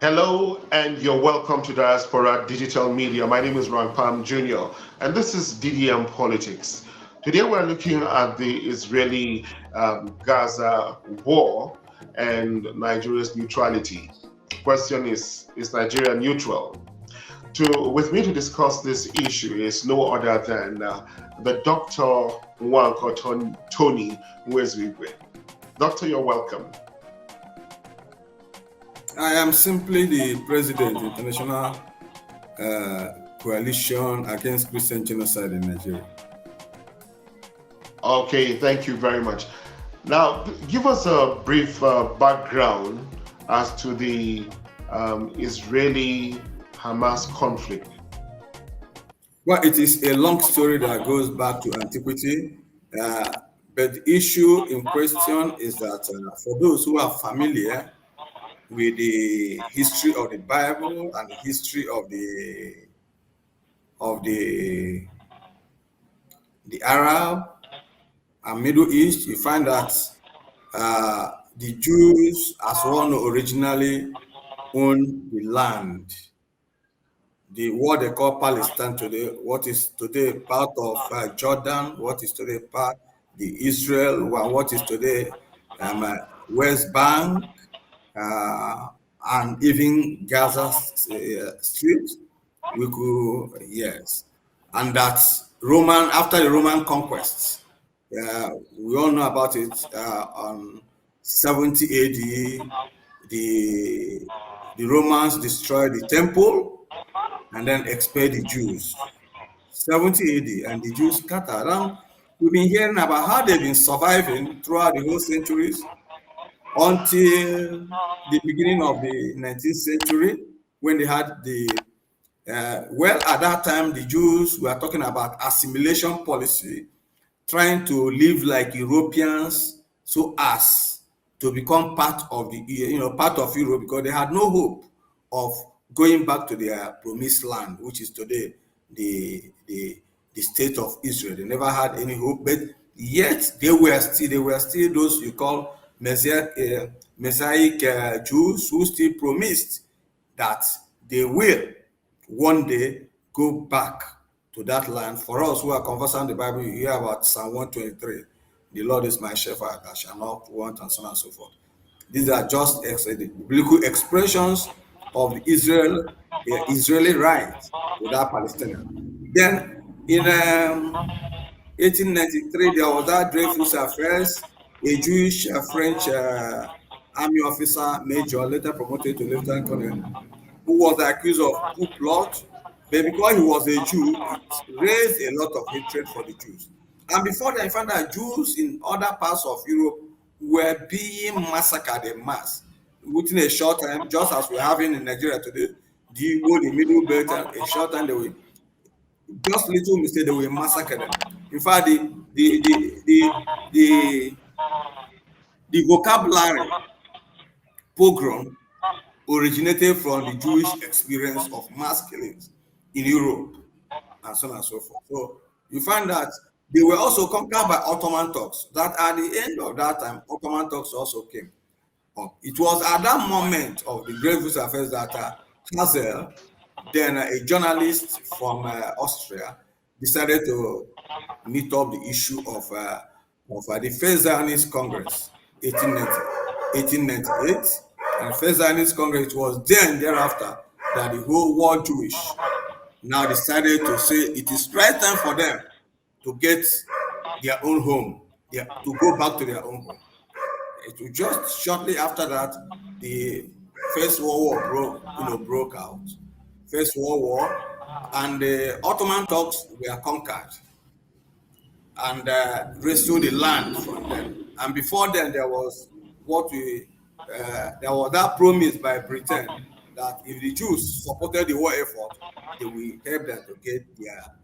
Hello, and you're welcome to Diaspora Digital Media. My name is Ron Palm Jr., and this is DDM Politics. Today, we're looking at the Israeli Gaza war and Nigeria's neutrality. Question is Nigeria neutral? With me to discuss this issue is no other than the Dr. Nwanko Tony Nwezigwe. Doctor, you're welcome. I am simply the president, International Coalition Against Christian Genocide in Nigeria. Okay, thank you very much. Now, give us a brief background as to the Israeli Hamas conflict. Well, it is a long story that goes back to antiquity, but the issue in question is that for those who are familiar with the history of the Bible and the history of the Arab and Middle East, you find that the Jews, as one originally owned the land, what they call Palestine today, what is today part of Jordan, what is today part the Israel, what is today West Bank, and even Gaza Strip. We could, yes, and that Roman after the Roman conquests, we all know about it. On 70 AD, the Romans destroyed the temple and then expelled the Jews. 70 AD, and the Jews scattered. And we've been hearing about how they've been surviving throughout the whole centuries until the beginning of the 19th century, when they had at that time, the Jews were talking about assimilation policy, trying to live like Europeans so as to become part of part of Europe, because they had no hope of going back to their promised land, which is today the state of Israel. They never had any hope, but yet they were still those you call Messianic Jews who still promised that they will one day go back to that land. For us who are conversant in the Bible, you hear about Psalm 123, the Lord is my shepherd, I shall not want, and so on and so forth. These are just biblical expressions of the Israeli right to that Palestinian. Then in 1893, there was that Dreyfus Affairs, a Jewish French army officer, major, later promoted to lieutenant colonel, who was accused of coup plot, but because he was a Jew, it raised a lot of hatred for the Jews. And before that, I found that Jews in other parts of Europe were being massacred en masse within a short time, just as we're having in Nigeria today. The Middle Belt, and a short time they were just little mistake, they will massacre them. In fact, the vocabulary pogrom originated from the Jewish experience of mass killings in Europe and so on and so forth. So you find that they were also conquered by Ottoman Turks. That at the end of that time, Ottoman Turks also came up. It was at that moment of the Dreyfus Affairs that Hazel, then a journalist from Austria, decided to meet up the issue of the First Zionist Congress, 1898. And First Zionist Congress, was then thereafter that the whole world Jewish now decided to say it is right time for them to get their own home, to go back to their own home. It was just shortly after that the First World War broke out. First World War, and the Ottoman Turks were conquered and restored the land from them. And before then, there was that promise by Britain that if the Jews supported the war effort, they will help them to get their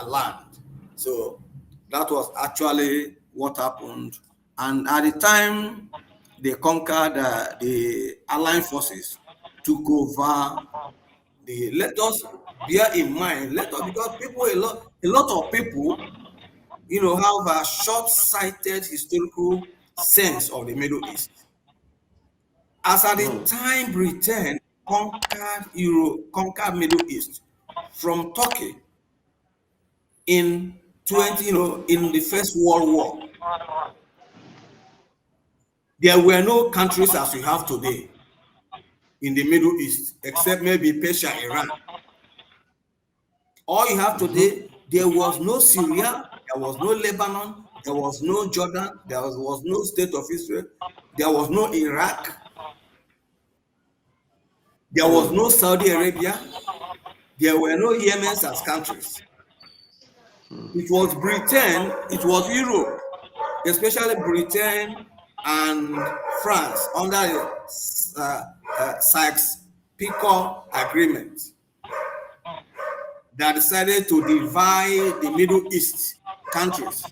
land. So that was actually what happened. And at the time they conquered, the Allied forces took over. Let us bear in mind, because a lot of people, have a short-sighted historical sense of the Middle East. As at the time, Britain conquered Middle East from Turkey in in the First World War. There were no countries as we have today in the Middle East, except maybe Persia, Iran. All you have today, there was no Syria, there was no Lebanon, there was no Jordan, there was no state of Israel, there was no Iraq, there was no Saudi Arabia, there were no Yemen as countries. It was Britain, it was Europe, especially Britain and France under the Sykes-Picot Agreement that decided to divide the Middle East countries,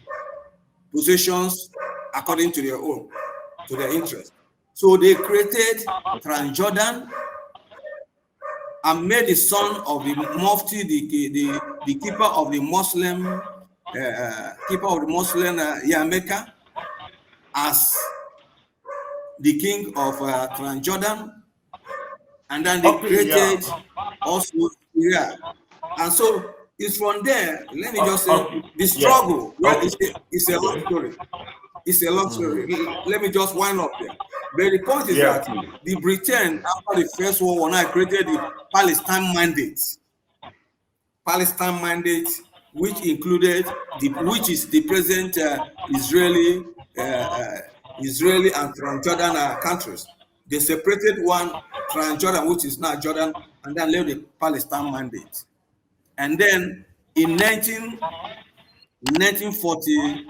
positions according to their own, to their interest. So they created Transjordan and made the son of the Mufti, the keeper of the Muslim, Mecca, as the king of Transjordan, and then they created also Syria. And so it's from there, let me just say, the struggle, it's a long story. It's a long story. Let me just wind up there. But the point is that the Britain, after the First World War, now created the Palestine Mandate. Palestine Mandate, which included, which is the present Israeli and Transjordan countries. They separated one, Transjordan, which is now Jordan, and then left the Palestine Mandate. And then in 1940,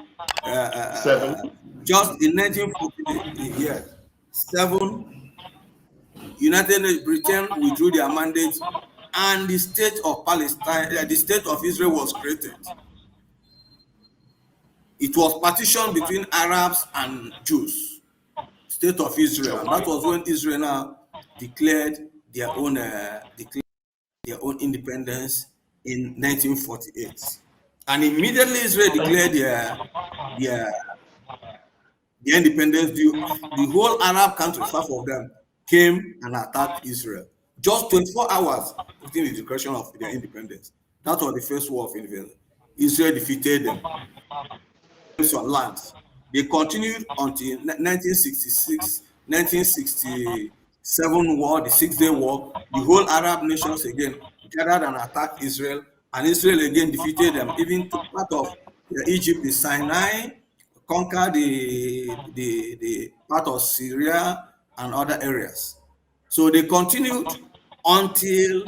just in 1947, United Britain withdrew their mandate, and the state of Palestine, the state of Israel was created. It was partitioned between Arabs and Jews, state of Israel, and that was when Israel now declared their own independence in 1948. And immediately Israel declared their independence. The whole Arab countries, half of them, came and attacked Israel. Just 24 hours after the declaration of their independence. That was the first war of independence. Israel defeated them on land. They continued until 1966, 1967 war, the 6-day war. The whole Arab nations again gathered and attacked Israel, and Israel again defeated them, even to part of Egypt, the Sinai, conquered the part of Syria and other areas. So they continued until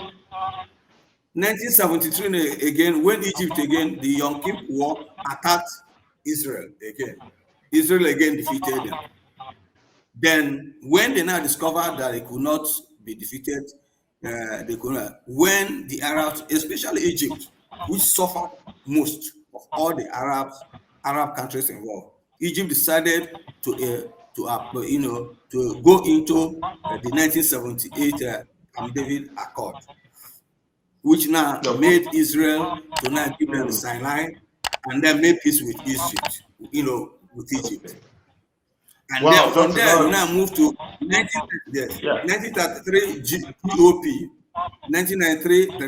1973 again, when Egypt again, the Yom Kippur War, attacked Israel again. Israel again defeated them. Then when they now discovered that they could not be defeated, when the Arabs, especially Egypt, which suffered most of all the Arab countries involved, Egypt decided to go into the 1978 Camp David Accord, which now made Israel to now give them Sinai and then made peace with Egypt, with Egypt. And then from there, we now move to 1933 GOP, 1993 the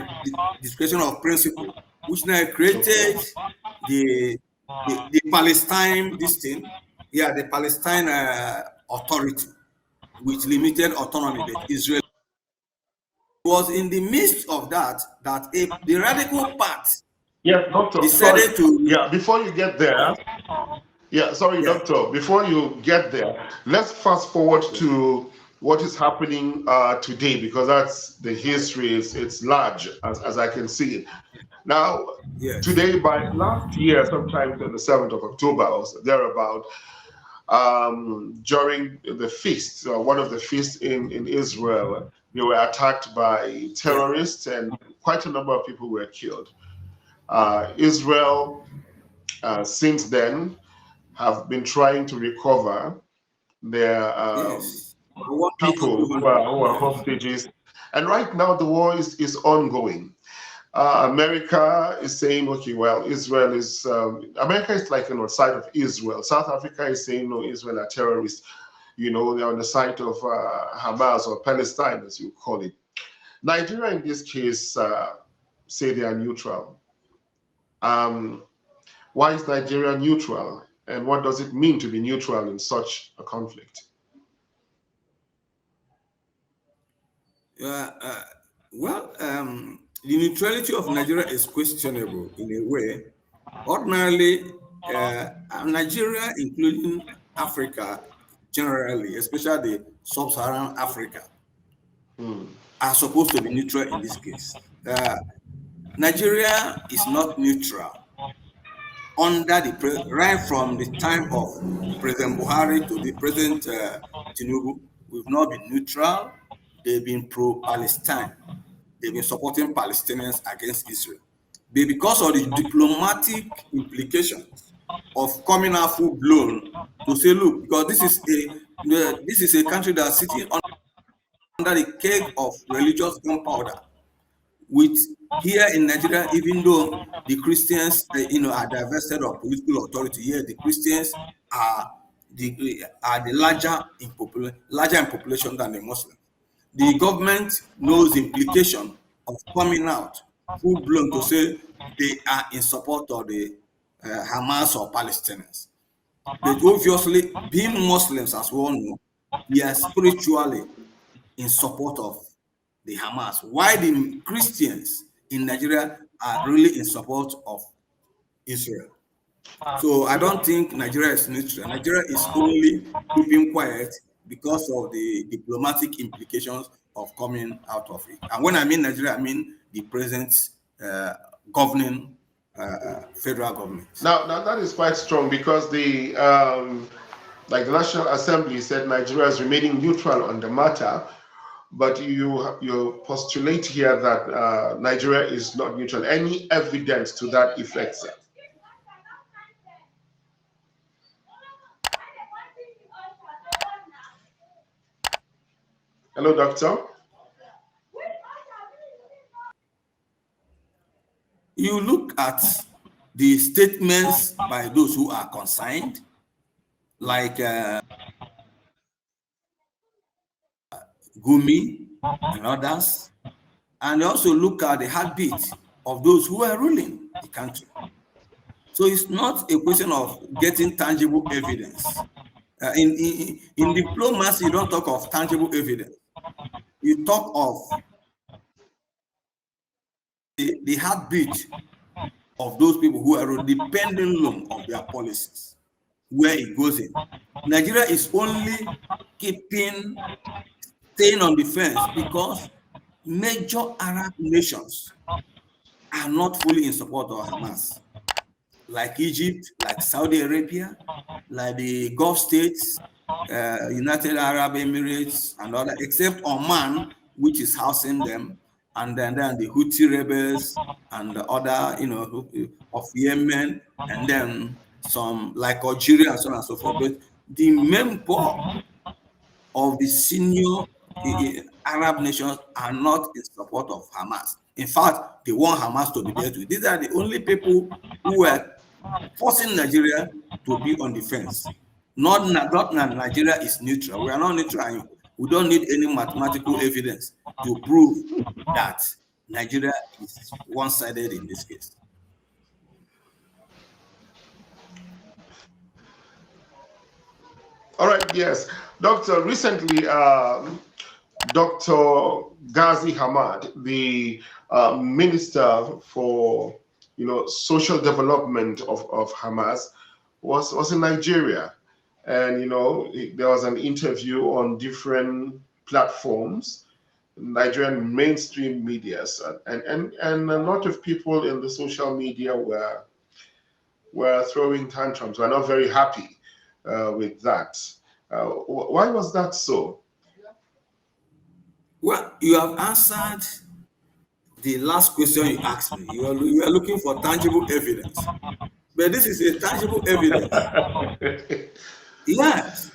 Declaration of Principle, which now created the Palestine, the Palestine Authority, with limited autonomy that Israel was in the midst of that the radical part. Yes, Doctor. Decided before you get there. Doctor, before you get there, let's fast forward to what is happening today, because that's the history. It's large, as I can see it. Now, today, by last year, sometime on the 7th of October or thereabout, during the feast, one of the feasts in Israel, they were attacked by terrorists, and quite a number of people were killed. Israel, since then, have been trying to recover their people who are hostages. And right now the war is ongoing. America is saying, okay, well, Israel is, America is like on the side of Israel. South Africa is saying, no, Israel are terrorists. they're on the side of Hamas or Palestine, as you call it. Nigeria, in this case, say they are neutral. Um, why is Nigeria neutral? And what does it mean to be neutral in such a conflict? Uh, uh, the neutrality of Nigeria is questionable in a way. Ordinarily, Nigeria, including Africa generally, especially the sub-Saharan Africa, are supposed to be neutral in this case. Nigeria is not neutral under right from the time of President Buhari to the present Tinubu. We've not been neutral. They've been pro-Palestine. They've been supporting Palestinians against Israel. But because of the diplomatic implications of coming out full blown to say, look, because this is a country that's sitting under the keg of religious gunpowder. With here in Nigeria, even though the Christians, are divested of political authority, here the Christians are the larger in population than the Muslims. The government knows the implication of coming out full blown to say they are in support of the Hamas or Palestinians. But obviously, being Muslims, as we all know, they are spiritually in support of the Hamas, while the Christians in Nigeria are really in support of Israel. So I don't think Nigeria is neutral. Nigeria is only keeping quiet because of the diplomatic implications of coming out of it. And when I mean Nigeria, I mean the present governing federal government. Now that is quite strong because the National Assembly said Nigeria is remaining neutral on the matter, but you postulate here that Nigeria is not neutral. Any evidence to that effect, sir? Hello, doctor. You look at the statements by those who are concerned, like Gumi and others, and also look at the heartbeat of those who are ruling the country. So it's not a question of getting tangible evidence. In diplomacy, you don't talk of tangible evidence. You talk of the heartbeat of those people who are the pendulum of their policies, where it goes in. Nigeria is only staying on the fence because major Arab nations are not fully in support of Hamas, like Egypt, like Saudi Arabia, like the Gulf states, United Arab Emirates, and other, except Oman, which is housing them, and then the Houthi rebels and the other, of Yemen, and then some like Algeria and so on and so forth. But the main bulk of the senior Arab nations are not in support of Hamas. In fact, they want Hamas to be dealt with. These are the only people who were forcing Nigeria to be on the fence. Not that Nigeria is neutral. We are not neutral. We don't need any mathematical evidence to prove that Nigeria is one-sided in this case. All right, yes. Doctor, recently, Dr. Razi Hamad, the Minister for social development of Hamas, was in Nigeria. And, there was an interview on different platforms, Nigerian mainstream media, and a lot of people in the social media were throwing tantrums. We're not very happy with that. Why was that so? Well, you have answered the last question you asked me. You are looking for tangible evidence. But this is a tangible evidence. Yes.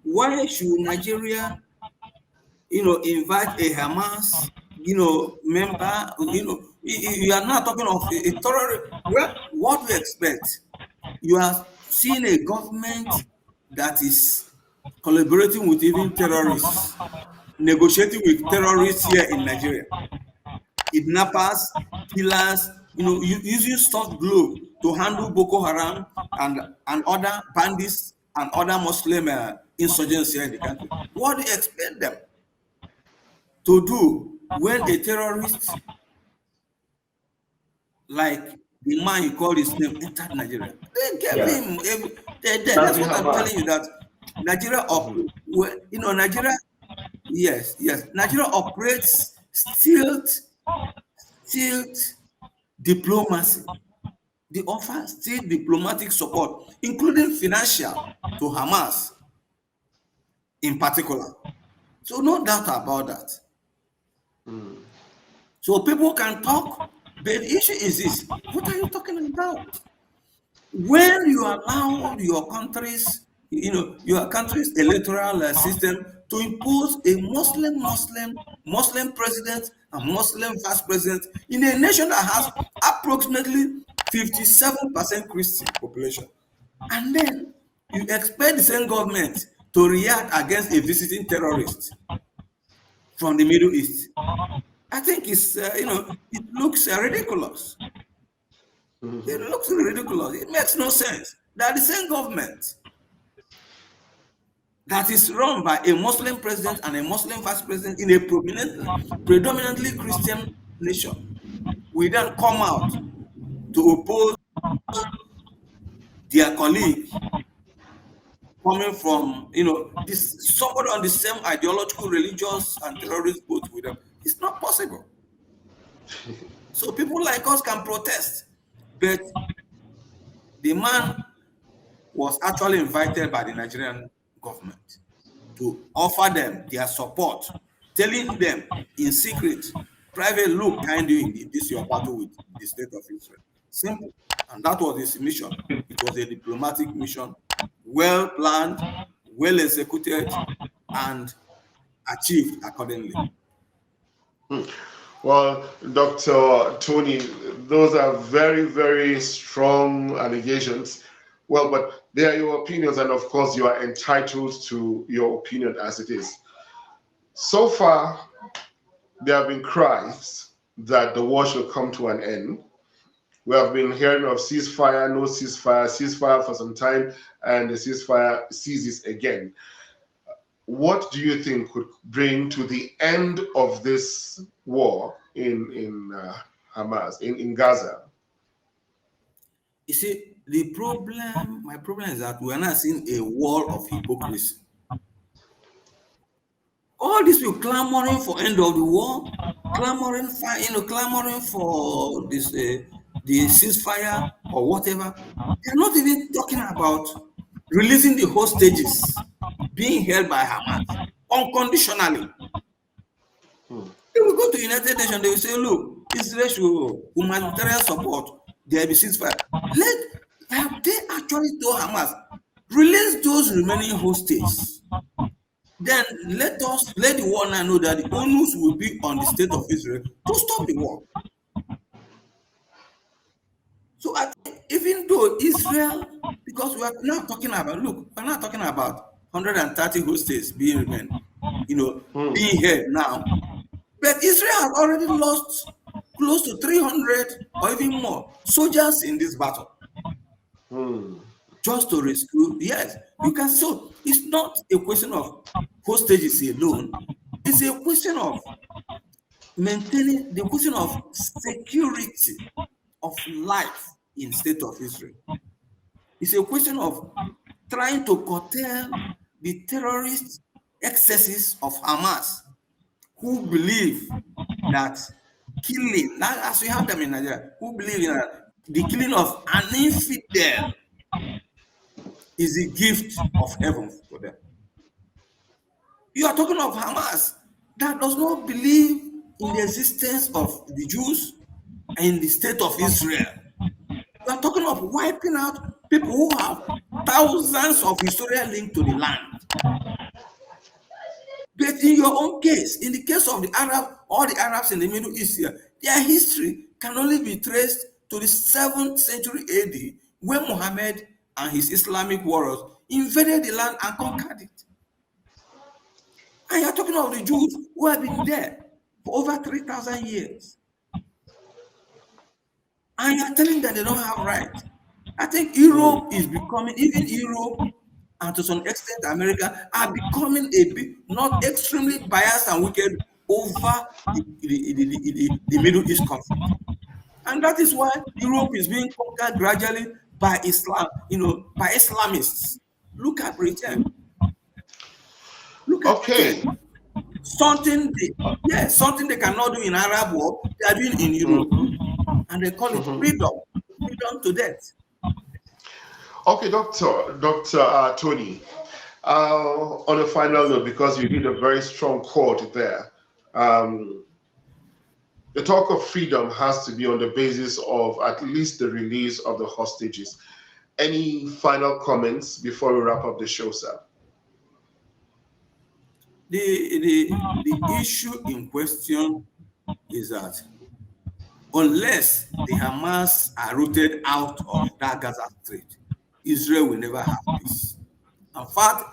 Why should Nigeria, invite a Hamas, member? You are not talking of a terrorist. Well, what we expect? You are seeing a government that is collaborating with even terrorists, negotiating with terrorists here in Nigeria, kidnappers, killers, using soft glove to handle Boko Haram and other bandits and other Muslim insurgents here in the country. What do you expect them to do when a terrorist like the man you call his name entered Nigeria? They gave Yeah. him they're dead. That's Razi what I'm Hamad. telling you. That Nigeria, Nigeria, yes, Nigeria operates stilt diplomacy. They offer still diplomatic support, including financial, to Hamas in particular. So no doubt about that. So people can talk, but the issue is this: what are you talking about? When you allow your country's electoral system to impose a Muslim president and Muslim vice president in a nation that has approximately 57% Christian population, and then you expect the same government to react against a visiting terrorist from the Middle East. I think it looks ridiculous. It looks ridiculous. It makes no sense that the same government that is run by a Muslim president and a Muslim vice president in a predominantly Christian nation will then come out to oppose their colleague coming from this somebody on the same ideological, religious, and terrorist boat with them. It's not possible. So people like us can protest, but the man was actually invited by the Nigerian government to offer them their support, telling them in secret, private, look, can you this your battle with the state of Israel? Simple. And that was his mission. It was a diplomatic mission, well planned, well executed, and achieved accordingly. Well, Dr. Tony, those are very, very strong allegations. Well, but they are your opinions, and of course, you are entitled to your opinion as it is. So far, there have been cries that the war should come to an end. We have been hearing of ceasefire, no ceasefire, ceasefire for some time, and the ceasefire ceases again. What do you think could bring to the end of this war in Hamas, in Gaza? You see, my problem is that we are not seeing a wall of hypocrisy. All these people clamoring for end of the war, clamoring for this the ceasefire or whatever. They're not even talking about releasing the hostages being held by Hamas unconditionally. They will go to the United Nations, they will say, look, Israel should humanitarian support, there will be ceasefire. Have they actually told Hamas, release those remaining hostages? Then let the world now know that the onus will be on the state of Israel to stop the war. So I think even though Israel, because we are now talking about 130 hostages being being held now, but Israel has already lost close to 300 or even more soldiers in this battle. Just to rescue, yes, you can. So it's not a question of hostages alone. It's a question of maintaining the question of security of life in state of Israel. It's a question of trying to curtail the terrorist excesses of Hamas, who believe that killing, as we have them in Nigeria, who believe that the killing of an infidel is a gift of heaven for them. You are talking of Hamas that does not believe in the existence of the Jews in the state of Israel. You are talking of wiping out people who have thousands of historical links to the land. But in your own case, in the case of all the Arabs in the Middle East here, their history can only be traced to the 7th century AD, when Muhammad and his Islamic warriors invaded the land and conquered it. And you're talking of the Jews who have been there for over 3,000 years. And you're telling them they don't have rights. I think Europe is becoming, even Europe and to some extent America, are becoming a bit not extremely biased and wicked over the Middle East conflict. And that is why Europe is being conquered gradually by Islam, by Islamists. Look at Britain. Look at Okay. Britain. Something they cannot do in Arab world, they are doing in Europe. And they call it freedom to death. Okay, Dr. Tony, on a final note, because you did a very strong quote there, the talk of freedom has to be on the basis of at least the release of the hostages. Any final comments before we wrap up the show, sir? The issue in question is that unless the Hamas are rooted out of that Gaza Strait, Israel will never have peace. In fact,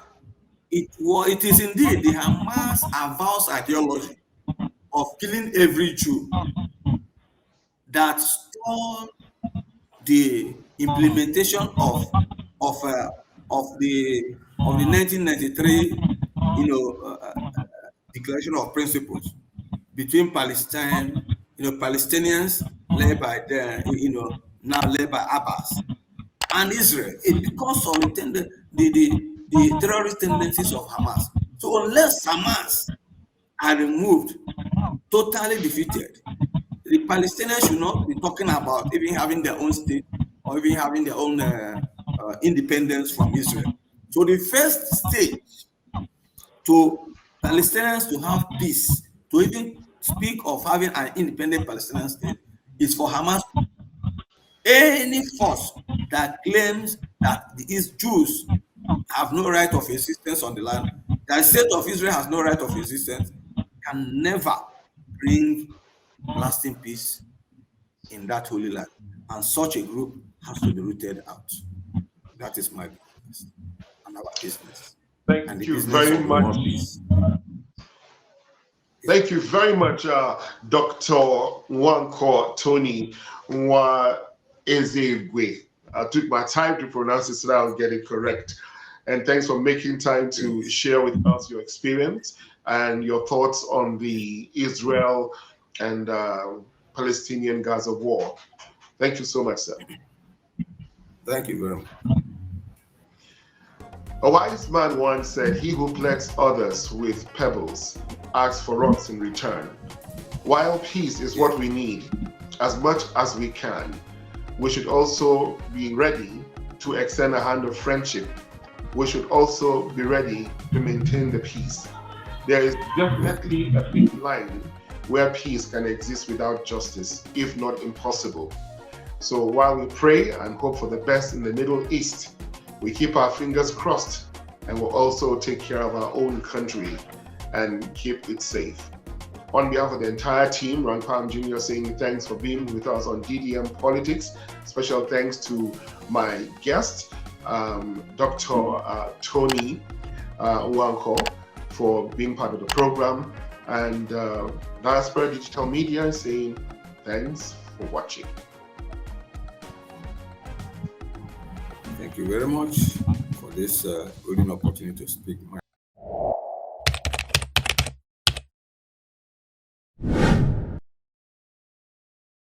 it is indeed the Hamas avowed ideology of killing every Jew that stalled the implementation of the 1993 Declaration of Principles between Palestinians led by now led by Abbas and Israel, because of the terrorist tendencies of Hamas. So unless Hamas are removed, totally defeated, the Palestinians should not be talking about even having their own state or even having their own independence from Israel. So the first stage to Palestinians to have peace, to even speak of having an independent Palestinian state, is for Hamas. Any force that claims that these Jews have no right of existence on the land, that the state of Israel has no right of existence, can never bring lasting peace in that holy land. And such a group has to be rooted out. That is my business and our business. Thank you very much. Thank you very much, Dr. Nwankwo Tony Nwa-Ezegwe. I took my time to pronounce it so that I'll get it correct. And thanks for making time to share with us your experience and your thoughts on the Israel and Palestinian Gaza war. Thank you so much, sir. Thank you very much. A wise man once said, "He who plagues others with pebbles asks for rocks in return." While peace is what we need as much as we can, we should also be ready to extend a hand of friendship. We should also be ready to maintain the peace. There is definitely a thin line where peace can exist without justice, if not impossible. So while we pray and hope for the best in the Middle East, we keep our fingers crossed and we'll also take care of our own country and keep it safe. On behalf of the entire team, Ron Palm Jr. saying thanks for being with us on DDM Politics. Special thanks to my guest, Dr. Tony Nwankwo, for being part of the program, and Diaspora Digital Media saying thanks for watching. Thank you very much for this golden opportunity to speak my